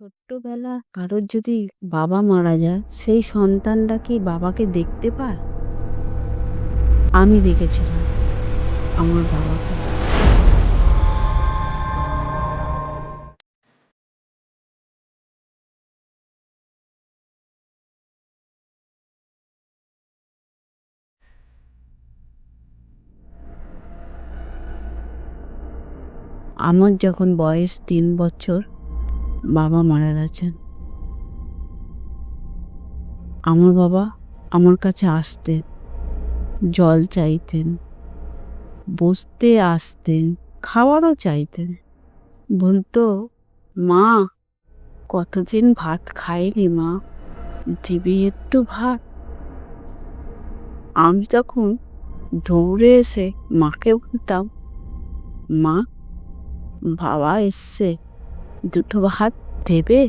ছোট্টবেলা কারোর যদি বাবা মারা যায়, সেই সন্তানরা কি বাবাকে দেখতে পায়? আমি দেখেছিলাম আমার বাবাকে। আমার যখন বয়স ৩ বছর বাবা মারা গেছেন। আমার বাবা আমার কাছে আসতেন, জল চাইতেন, বসতে আসতেন, খাওয়ারও চাইতেন। বলতো, মা কতদিন ভাত খাইনি মা, দিবি একটু ভাত? আমি তখন দৌড়ে এসে মাকে বলতাম, মা বাবা এসছে, দুটো ভাত দেবে?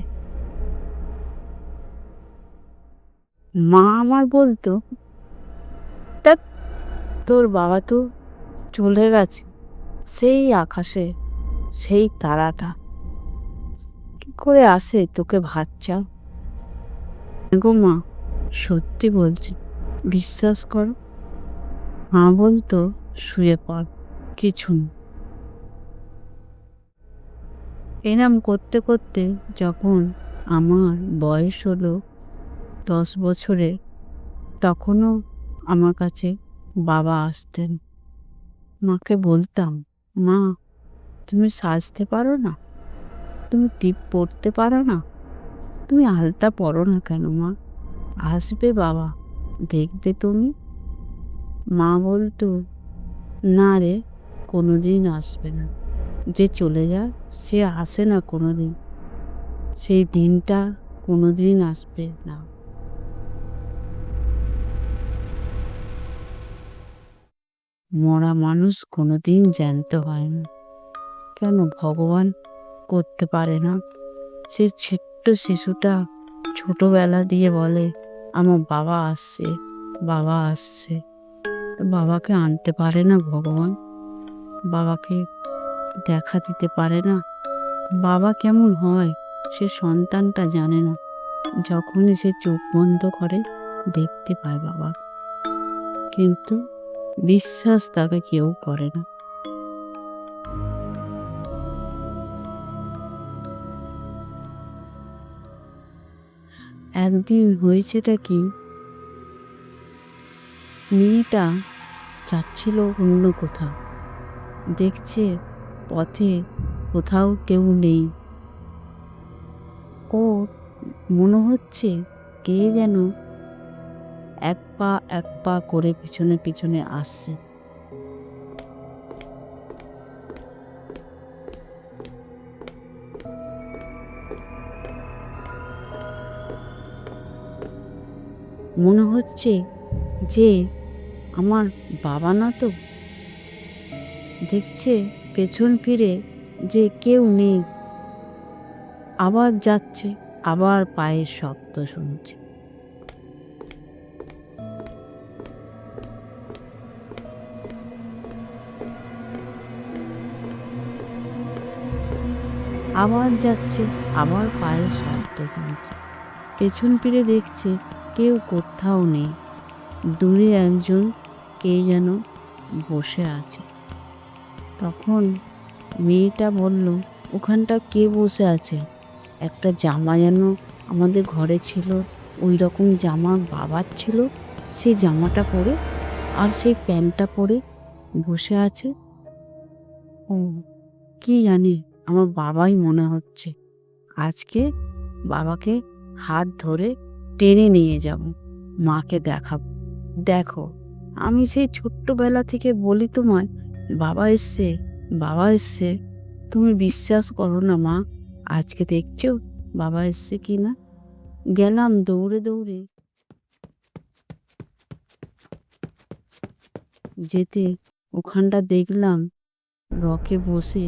মা আমার বলতো, তা তোর বাবা তো চলে গেছে সেই আকাশে, সেই তারাটা কি করে আসে তোকে ভাত চাও? গো মা, সত্যি বলছি, বিশ্বাস করো। মা বলতো, শুয়ে পড়, কিছু না। এরম করতে করতে যখন আমার বয়স হলো 10 বছরে, তখনও আমার কাছে বাবা আসতেন। মাকে বলতাম, মা তুমি সাজতে পারো না? তুমি টিপ পড়তে পারো না? তুমি আলতা পরো না কেন মা? আসবে বাবা, দেখবে তুমি। মা বলতো, না রে, কোনোদিন আসবে না। যে চলে যায় সে আসে না কোনোদিন, সেই দিনটা কোনোদিন আসবে না। মরা মানুষ কোনোদিন জ্যান্ত হয় না। কেন ভগবান করতে পারে না? সে ছোট্ট শিশুটা ছোটবেলা দিয়ে বলে, আমার বাবা আসছে, বাবা আসছে। বাবাকে আনতে পারে না ভগবান? বাবাকে দেখা দিতে পারে না? বাবা কেমন হয় সে সন্তানটা জানে না। যখনই সে চোখ বন্ধ করে দেখতে পায় বাবা, কিন্তু বিশ্বাস তাকে কেউ করে না। একদিন হয়েছেটা কি, মেয়েটা যাচ্ছিল অন্য কোথাও, দেখছে পথে কোথাও কেউ নেই। ও মনে হচ্ছে কে যেন এক পা এক পা করে পিছনে পিছনে আসছে। মনে হচ্ছে যে আমার বাবা না তো। দেখছে পেছন ফিরে যে কেউ নেই, আবার যাচ্ছে, আবার পায়ের শব্দ শুনছে। আবার যাচ্ছে, আবার পায়ের শব্দ শুনছে। পেছন ফিরে দেখছে কেউ কোথাও নেই। দূরে একজন কে যেন বসে আছে। তখন মেয়েটা বলল, ওখানটা কে বসে আছে? একটা জামা যেন আমাদের ঘরে ছিল, ওই রকম জামা বাবার ছিল, সেই জামাটা পরে আর সেই প্যান্টটা পরে বসে আছে। ও কি জানি, আমার বাবাই মনে হচ্ছে। আজকে বাবাকে হাত ধরে টেনে নিয়ে যাব, মাকে দেখাবো। দেখো, আমি সেই ছোট্টবেলা থেকে বলি তোমায়, বাবা এসছে, বাবা এসছে। তুমি বিশ্বাস করো না মা, আজকে দেখছো বাবা এসছে কি না। গেলাম দৌড়ে দৌড়ে, যেতে ওখানটা দেখলাম রকে বসে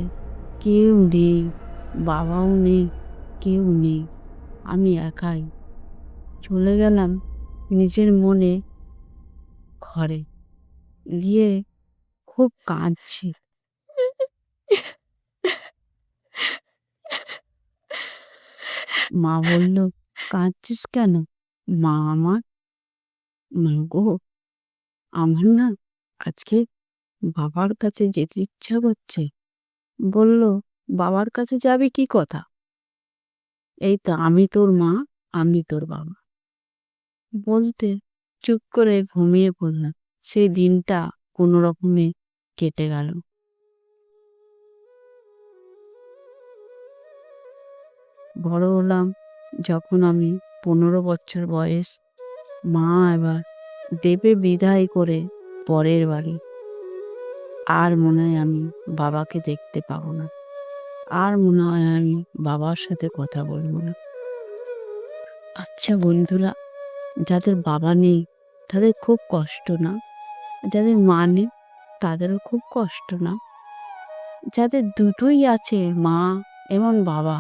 কেউ নেই, বাবাও নেই, কেউ নেই, আমি একাই। চলে গেলাম নিজের মনে ঘরে, গিয়ে খুব কাঁদছি। মা বলল, কাঁদছিস কেন? মা আমার, মা গো, আমার না আজকে বাবার কাছে যেতে ইচ্ছা করছে। বলল, বাবার কাছে যাবি কি কথা? এই তো আমি তোর মা, আমি তোর বাবা। বলতে চুপ করে ঘুমিয়ে পড়লাম। সেই দিনটা কোনো রকমে কেটে গেল। বড় হলাম যখন আমি 15 বছর বয়স, মা এবার দেবে বিদায় করে পরের বাড়ি। আর মনে হয় আমি বাবাকে দেখতে পাবো না। আর মনে হয় আমি বাবার সাথে কথা বলবো না। আচ্ছা বন্ধুরা, যাদের বাবা নেই তাদের খুব কষ্ট না? যাদের মা নেই তাদেরও খুব কষ্ট না? যাদের দুটোই আছে, মা এবং বাবা,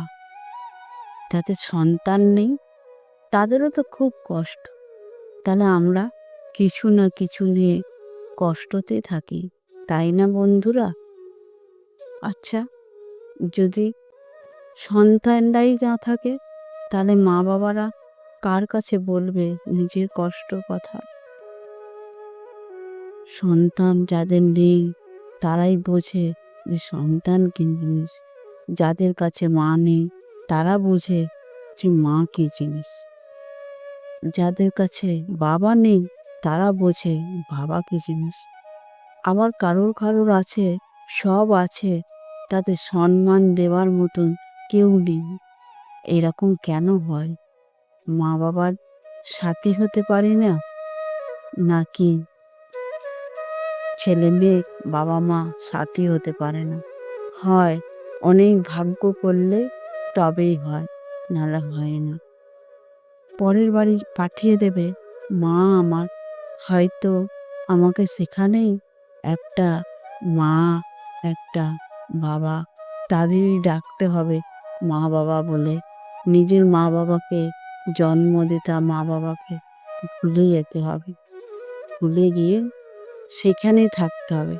যাদের সন্তান নেই তাদেরও তো খুব কষ্ট। তাহলে আমরা কিছু না কিছু নিয়ে কষ্টতে থাকি, তাই না বন্ধুরা? আচ্ছা, যদি সন্তানরাই না থাকে তাহলে মা বাবারা কার কাছে বলবে নিজের কষ্ট কথা? সন্তান যাদের নেই তারাই বোঝে যে সন্তান কি জিনিস। যাদের কাছে মা নেই তারা বোঝে যে মা কি জিনিস। যাদের কাছে বাবা নেই তারা বোঝে বাবা কি জিনিস। আবার কারোর কারোর আছে, সব আছে, তাদের সম্মান দেওয়ার মতন কেউ নেই। এরকম কেন হয়? মা বাবার সাথী হতে পারি না, নাকি ছেলে মেয়ের বাবা মা সাথী হতে পারে না? হয়, অনেক ভাগ্য করলে তবেই হয়, নাহলে হয় না। পরের বাড়ি পাঠিয়ে দেবে মা আমার, হয়তো আমাকে সেখানেই একটা মা, একটা বাবা, তাদেরই ডাকতে হবে মা বাবা বলে। নিজের মা বাবাকে, জন্ম দিতা মা বাবাকে ভুলে যেতে হবে। ভুলে গিয়ে সেখানেই থাকতে হবে।